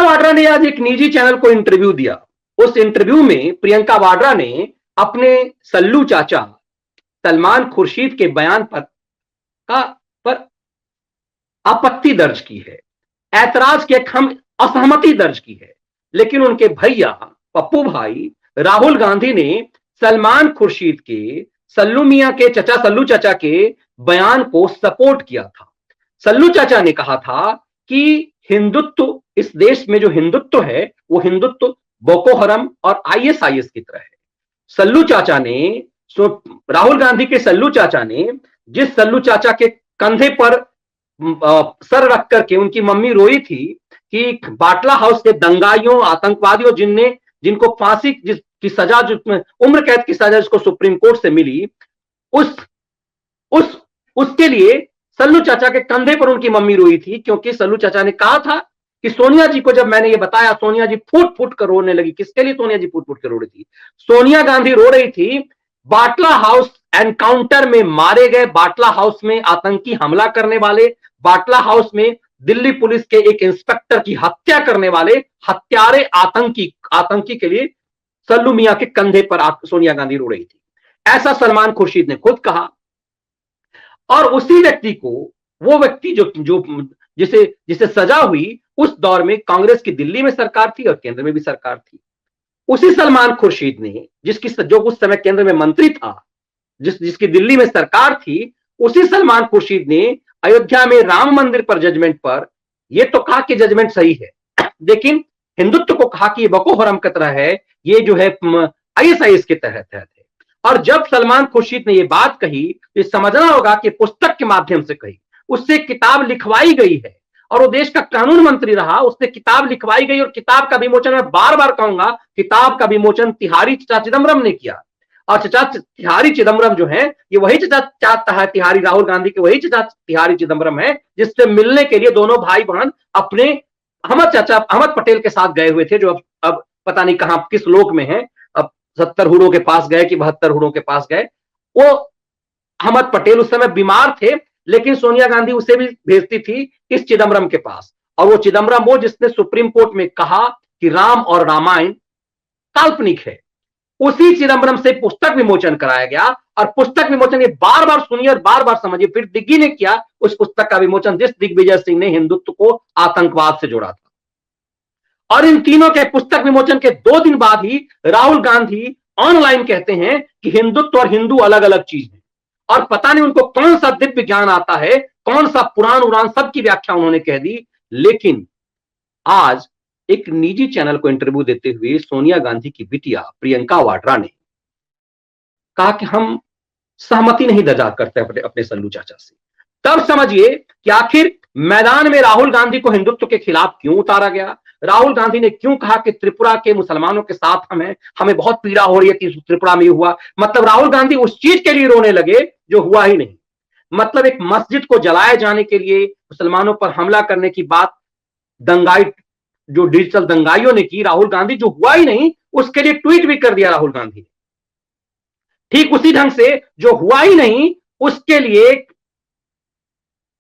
वाड्रा ने आज एक निजी चैनल को इंटरव्यू दिया। उस इंटरव्यू में प्रियंका वाड्रा ने अपने सल्लू चाचा सलमान खुर्शीद के बयान पर आपत्ति दर्ज की है, ऐतराज किया, हम असहमति दर्ज की है। लेकिन उनके भैया पप्पू भाई राहुल गांधी ने सलमान खुर्शीद के सल्लू चाचा के बयान को सपोर्ट किया था। सल्लू चाचा ने कहा था कि हिंदुत्व, इस देश में जो हिंदुत्व है वो हिंदुत्व बोको हरम और आईएसआईएस की तरह है। सल्लू चाचा ने, राहुल गांधी के सल्लू चाचा ने, जिस सल्लू चाचा के कंधे पर सर रख करके उनकी मम्मी रोई थी कि बाटला हाउस के दंगाइयों, आतंकवादियों जिनको फांसी की सजा, उम्र कैद की सजा जिसको सुप्रीम कोर्ट से मिली, उसके लिए सल्लू चाचा के कंधे पर उनकी मम्मी रोई थी। क्योंकि सल्लू चाचा ने कहा था कि सोनिया जी को जब मैंने ये बताया, सोनिया जी फूट फूट कर रोने लगी। किसके लिए सोनिया जी फूट फूट कर रो रही थी? सोनिया गांधी रो रही थी बाटला हाउस एनकाउंटर में मारे गए, बाटला हाउस में आतंकी हमला करने वाले, बाटला हाउस में दिल्ली पुलिस के एक इंस्पेक्टर की हत्या करने वाले हत्यारे आतंकी के लिए सल्लू मियां के कंधे पर सोनिया गांधी रो रही थी। ऐसा सलमान खुर्शीद ने खुद कहा। और उसी व्यक्ति को, वो व्यक्ति जिसे सजा हुई, उस दौर में कांग्रेस की दिल्ली में सरकार थी और केंद्र में भी सरकार थी। उसी सलमान खुर्शीद ने, जो उस समय केंद्र में मंत्री था, जिसकी दिल्ली में सरकार थी, उसी सलमान खुर्शीद ने अयोध्या में राम मंदिर पर जजमेंट पर यह तो कहा कि जजमेंट सही है, लेकिन हिंदुत्व को कहा कि ये बको हरम की तरह है, ये जो है आईएसआईएस के तहत है। और जब सलमान खुर्शीद ने ये बात कही, तो समझना होगा कि पुस्तक के माध्यम से कही, उससे किताब लिखवाई गई है और वो देश का कानून मंत्री रहा, उससे किताब लिखवाई गई। और किताब का विमोचन, मैं बार बार कहूंगा, किताब का विमोचन तिहारी चचा चिदम्बरम ने किया। और चचा तिहारी चिदम्बरम जो है, ये वही चचा तिहारी, राहुल गांधी के वही चचा तिहारी चिदम्बरम है जिससे मिलने के लिए दोनों भाई बहन अपने अहमद पटेल के साथ गए हुए थे, जो अब पता नहीं कहां किस लोक में है, अब 70 हुरों के पास गए कि 72 हुरों के पास गए। वो अहमद पटेल उस समय बीमार थे, लेकिन सोनिया गांधी उसे भी भेजती थी इस चिदम्बरम के पास। और वो चिदम्बरम, वो जिसने सुप्रीम कोर्ट में कहा कि राम और रामायण काल्पनिक है, उसी चिदम्बरम से पुस्तक विमोचन कराया गया। और पुस्तक विमोचन, ये बार बार सुनिए और बार बार समझिए, फिर दिग्गी ने किया उस पुस्तक का विमोचन जिस दिग्विजय सिंह ने हिंदुत्व को आतंकवाद से जोड़ा था। और इन तीनों के पुस्तक विमोचन के 2 दिन बाद ही राहुल गांधी ऑनलाइन कहते हैं कि हिंदुत्व और हिंदू अलग अलग चीज है। और पता नहीं उनको कौन सा दिव्य ज्ञान आता है, कौन सा पुराण उड़ान, सबकी व्याख्या उन्होंने कह दी। लेकिन आज एक निजी चैनल को इंटरव्यू देते हुए सोनिया गांधी की बिटिया प्रियंका वाड्रा ने कहा कि हम सहमति नहीं दर्जा करते अपने सल्लू चाचा से। तब समझिए कि आखिर मैदान में राहुल गांधी को हिंदुत्व के खिलाफ क्यों उतारा गया। राहुल गांधी ने क्यों कहा कि त्रिपुरा के मुसलमानों के साथ हम हैं, हमें बहुत पीड़ा हो रही है कि त्रिपुरा में हुआ। मतलब राहुल गांधी उस चीज के लिए रोने लगे जो हुआ ही नहीं। मतलब एक मस्जिद को जलाए जाने के लिए, मुसलमानों पर हमला करने की बात दंगाई, जो डिजिटल दंगाइयों ने की, राहुल गांधी, जो हुआ ही नहीं उसके लिए ट्वीट भी कर दिया राहुल गांधी ने। ठीक उसी ढंग से जो हुआ ही नहीं उसके लिए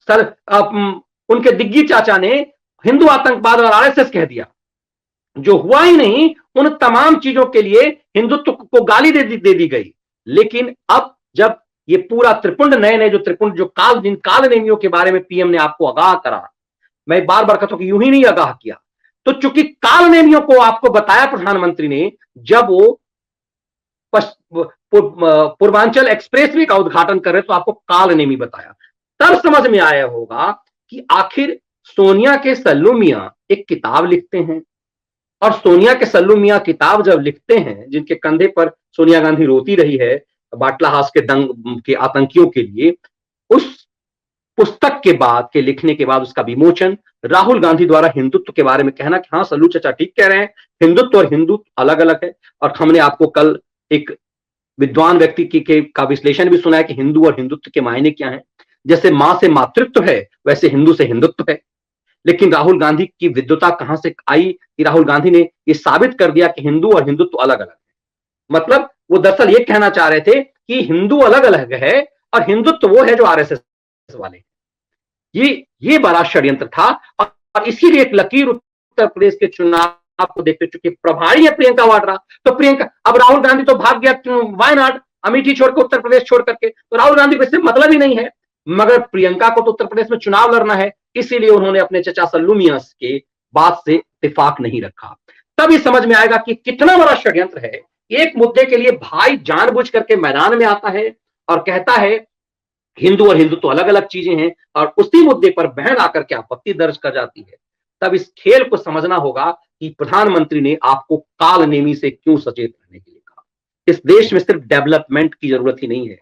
उनके दिग्गी चाचा ने हिंदू आतंकवाद और आरएसएस कह दिया। जो हुआ ही नहीं उन तमाम चीजों के लिए हिंदुत्व को गाली दे दी गई। लेकिन अब जब ये पूरा त्रिपुंड, नए जो त्रिपुंड, जो जिन काल नेमियों के बारे में पीएम ने आपको आगाह करा, मैं बार बार कहता हूं कि यूं ही नहीं आगाह किया, तो चूंकि काल नेमियों को आपको बताया प्रधानमंत्री ने जब वो पूर्वांचल एक्सप्रेसवे का उद्घाटन कर रहे, तो आपको काल नेमी बताया। तब समझ में आया होगा कि आखिर सोनिया के सल्लू मियां एक किताब लिखते हैं, और सोनिया के सल्लू मियां किताब जब लिखते हैं, जिनके कंधे पर सोनिया गांधी रोती रही है बाटला हाउस के आतंकियों के लिए, उस पुस्तक के लिखने के बाद उसका विमोचन, राहुल गांधी द्वारा हिंदुत्व के बारे में कहना कि हाँ सल्लू चाचा ठीक कह रहे हैं, हिंदुत्व और हिंदू अलग अलग है। और हमने आपको कल एक विद्वान व्यक्ति का विश्लेषण भी सुना है कि हिंदू और हिंदुत्व के मायने क्या हैं। जैसे मां से मातृत्व है, वैसे हिंदू से हिंदुत्व है। लेकिन राहुल गांधी की विद्वता कहां से आई कि राहुल गांधी ने यह साबित कर दिया कि हिंदू और हिंदुत्व अलग अलग है। मतलब वो दरअसल ये कहना चाह रहे थे कि हिंदू अलग अलग है और हिंदुत्व वो है जो आरएसएस वाले। ये बड़ा षड्यंत्र था। और इसीलिए एक लकीर उत्तर प्रदेश के चुनाव को देखते, चुके प्रभारी है प्रियंका वाड्रा, तो प्रियंका, अब राहुल गांधी तो भाग गया वायनाड, अमेठी छोड़कर, उत्तर प्रदेश छोड़ करके, तो राहुल गांधी को इससे मतलब ही नहीं है। मगर प्रियंका को तो उत्तर प्रदेश में चुनाव लड़ना है, इसीलिए उन्होंने अपने चचा सल्लू मियां के बात से इत्तेफाक नहीं रखा। तभी समझ में आएगा कि कितना बड़ा षड्यंत्र है। एक मुद्दे के लिए भाई जानबूझ करके मैदान में आता है और कहता है हिंदू और हिंदू तो अलग अलग चीजें हैं, और उसी मुद्दे पर बहन आकर के आपत्ति दर्ज कर जाती है। तब इस खेल को समझना होगा कि प्रधानमंत्री ने आपको कालनेमी से क्यों सचेत रहने के लिए कहा। इस देश में सिर्फ डेवलपमेंट की जरूरत ही नहीं है,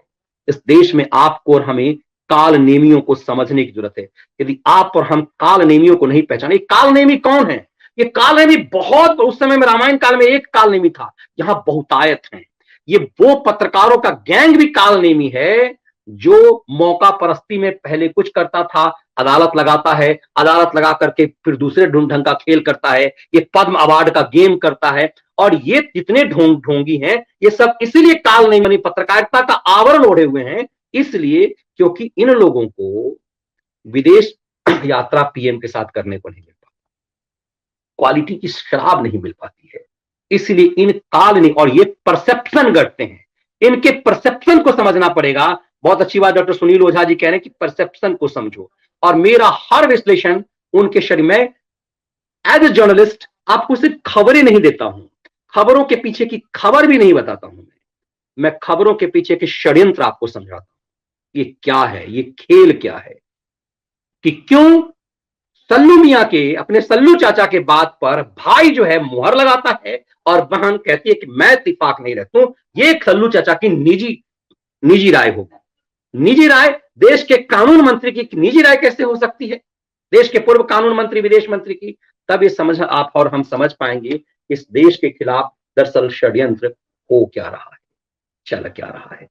इस देश में आपको और हमें कालनेमियों को समझने की जरूरत है। यदि आप और हम कालनेमियों को नहीं पहचाने, कालनेमी कौन है? ये कालनेमी बहुत, उस समय में रामायण काल में एक कालनेमी था, यहां बहुतायत हैं। ये वो पत्रकारों का गैंग भी कालनेमी है जो मौका परस्ती में पहले कुछ करता था, अदालत लगाता है, अदालत लगा करके फिर दूसरे ढंग का खेल करता है, ये पद्म अवार्ड का गेम करता है। और ये जितने ढोंगी हैं, ये सब इसलिए कालनेमी पत्रकारिता का आवरण ओढ़े हुए हैं, इसलिए क्योंकि इन लोगों को विदेश यात्रा पीएम के साथ करने को नहीं मिल पाती, क्वालिटी की शराब नहीं मिल पाती है, इसलिए इन काल और ये परसेप्शन गढ़ते हैं। इनके परसेप्शन को समझना पड़ेगा। बहुत अच्छी बात डॉक्टर सुनील ओझा जी कह रहे हैं कि परसेप्शन को समझो, और मेरा हर विश्लेषण उनके शरीर में, एज ए जर्नलिस्ट आपको सिर्फ खबरें नहीं देता हूं, खबरों के पीछे की खबर भी नहीं बताता हूं, मैं खबरों के पीछे के षड्यंत्र आपको समझाता हूं। ये क्या है, ये खेल क्या है, कि क्यों सल्लू मियां के, अपने सल्लू चाचा के बात पर भाई जो है मुहर लगाता है और बहन कहती है कि मैं इत्तेफाक नहीं रखता हूं। ये सल्लू चाचा की निजी राय होगी। निजी राय देश के कानून मंत्री की निजी राय कैसे हो सकती है, देश के पूर्व कानून मंत्री, विदेश मंत्री की? तब ये समझ आप और हम समझ पाएंगे इस देश के खिलाफ दरअसल षड्यंत्र हो क्या रहा है, चल क्या रहा है।